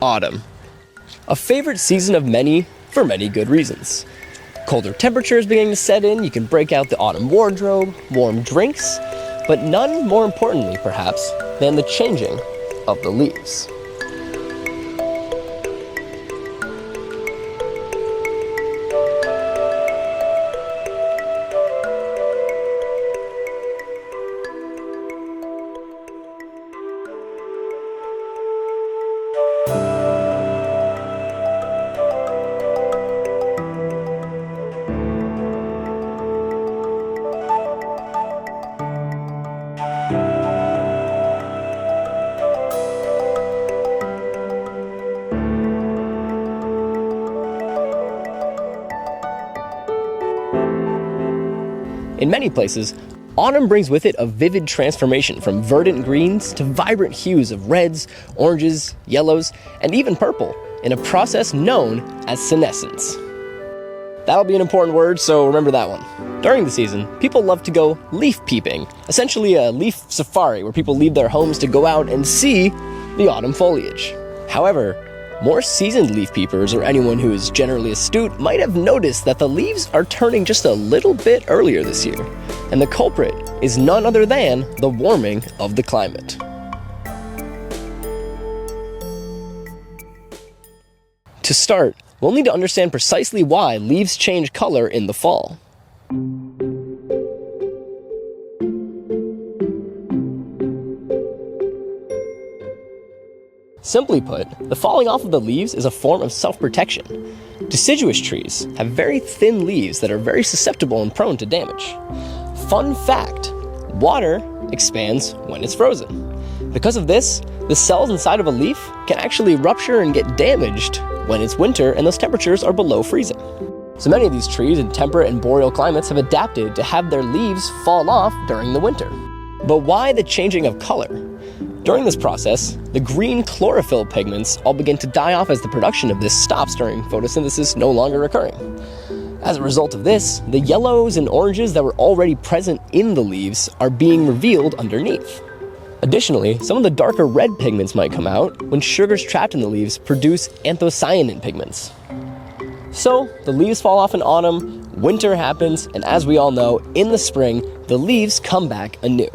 Autumn. A favorite season of many for many good reasons. Colder temperatures beginning to set in, you can break out the autumn wardrobe, warm drinks, but none more importantly, perhaps, than the changing of the leaves. In many places, autumn brings with it a vivid transformation from verdant greens to vibrant hues of reds, oranges, yellows, and even purple in a process known as senescence. That'll be an important word, so remember that one. During the season, people love to go leaf peeping, essentially a leaf safari where people leave their homes to go out and see the autumn foliage. However, more seasoned leaf peepers, or anyone who is generally astute, might have noticed that the leaves are turning just a little bit earlier this year, and the culprit is none other than the warming of the climate. To start, we'll need to understand precisely why leaves change color in the fall. Simply put, the falling off of the leaves is a form of self-protection. Deciduous trees have very thin leaves that are very susceptible and prone to damage. Fun fact, water expands when it's frozen. Because of this, the cells inside of a leaf can actually rupture and get damaged when it's winter and those temperatures are below freezing. So many of these trees in temperate and boreal climates have adapted to have their leaves fall off during the winter. But why the changing of color? During this process, the green chlorophyll pigments all begin to die off as the production of this stops during photosynthesis no longer occurring. As a result of this, the yellows and oranges that were already present in the leaves are being revealed underneath. Additionally, some of the darker red pigments might come out when sugars trapped in the leaves produce anthocyanin pigments. So, the leaves fall off in autumn, winter happens, and as we all know, in the spring, the leaves come back anew.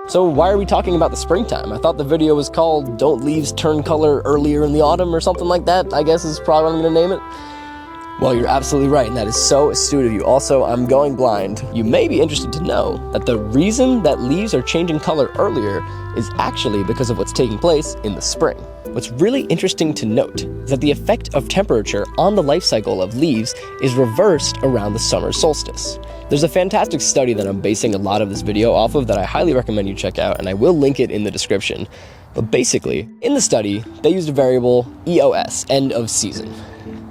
So why are we talking about the springtime? I thought the video was called Don't Leaves Turn Color Earlier in the Autumn or something like that, I guess is probably what I'm going to name it. Well, you're absolutely right, and that is so astute of you. Also, I'm going blind. You may be interested to know that the reason that leaves are changing color earlier is actually because of what's taking place in the spring. What's really interesting to note is that the effect of temperature on the life cycle of leaves is reversed around the summer solstice. There's a fantastic study that I'm basing a lot of this video off of that I highly recommend you check out, and I will link it in the description. But basically, in the study, they used a variable EOS, end of season.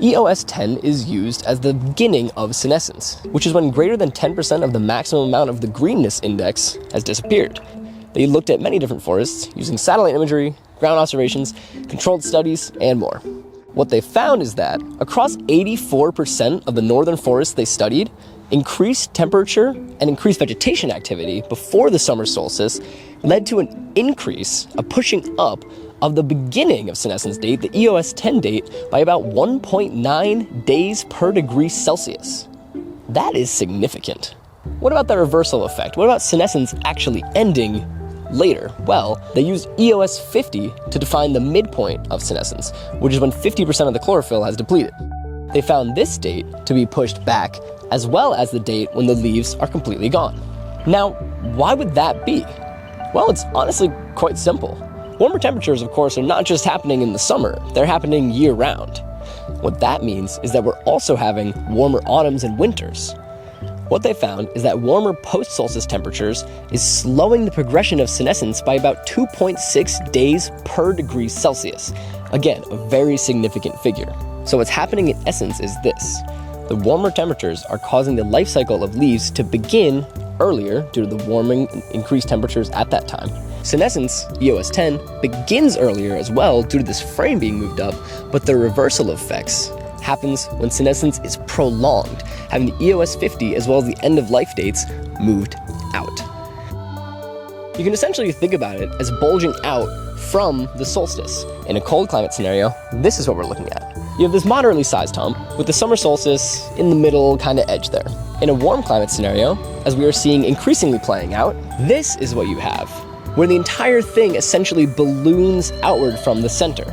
EOS 10 is used as the beginning of senescence, which is when greater than 10% of the maximum amount of the greenness index has disappeared. They looked at many different forests using satellite imagery, ground observations, controlled studies, and more. What they found is that across 84% of the northern forests they studied, increased temperature and increased vegetation activity before the summer solstice led to an increase, a pushing up, of the beginning of senescence date, the EOS 10 date, by about 1.9 days per degree Celsius. That is significant. What about the reversal effect? What about senescence actually ending later? Well, they used EOS 50 to define the midpoint of senescence, which is when 50% of the chlorophyll has depleted. They found this date to be pushed back, as well as the date when the leaves are completely gone. Now, why would that be? Well, it's honestly quite simple. Warmer temperatures, of course, are not just happening in the summer, they're happening year-round. What that means is that we're also having warmer autumns and winters. What they found is that warmer post-solstice temperatures is slowing the progression of senescence by about 2.6 days per degree Celsius. Again, a very significant figure. So what's happening in essence is this. The warmer temperatures are causing the life cycle of leaves to begin earlier due to the warming and increased temperatures at that time. Senescence, EOS 10, begins earlier as well due to this frame being moved up, but the reversal of effects happens when senescence is prolonged, having the EOS 50 as well as the end of life dates moved out. You can essentially think about it as bulging out from the solstice. In a cold climate scenario, this is what we're looking at. You have this moderately sized hump with the summer solstice in the middle kind of edge there. In a warm climate scenario, as we are seeing increasingly playing out, this is what you have, where the entire thing essentially balloons outward from the center.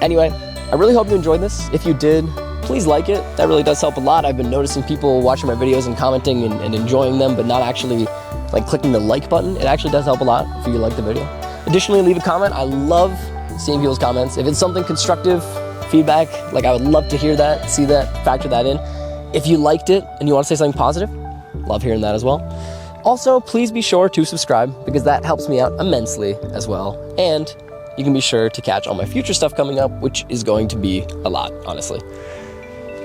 Anyway, I really hope you enjoyed this. If you did, please like it. That really does help a lot. I've been noticing people watching my videos and commenting and enjoying them, but not actually like clicking the like button. It actually does help a lot if you like the video. Additionally, leave a comment. I love seeing people's comments. If it's something constructive, feedback, like I would love to hear that, see that, factor that in. If you liked it and you want to say something positive, love hearing that as well. Also, please be sure to subscribe because that helps me out immensely as well. And you can be sure to catch all my future stuff coming up, which is going to be a lot, honestly.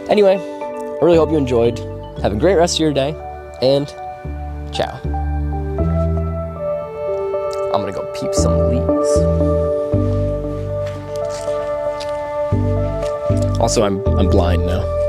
Anyway, I really hope you enjoyed. Have a great rest of your day, and ciao. I'm gonna go peep some leaves. Also, I'm blind now.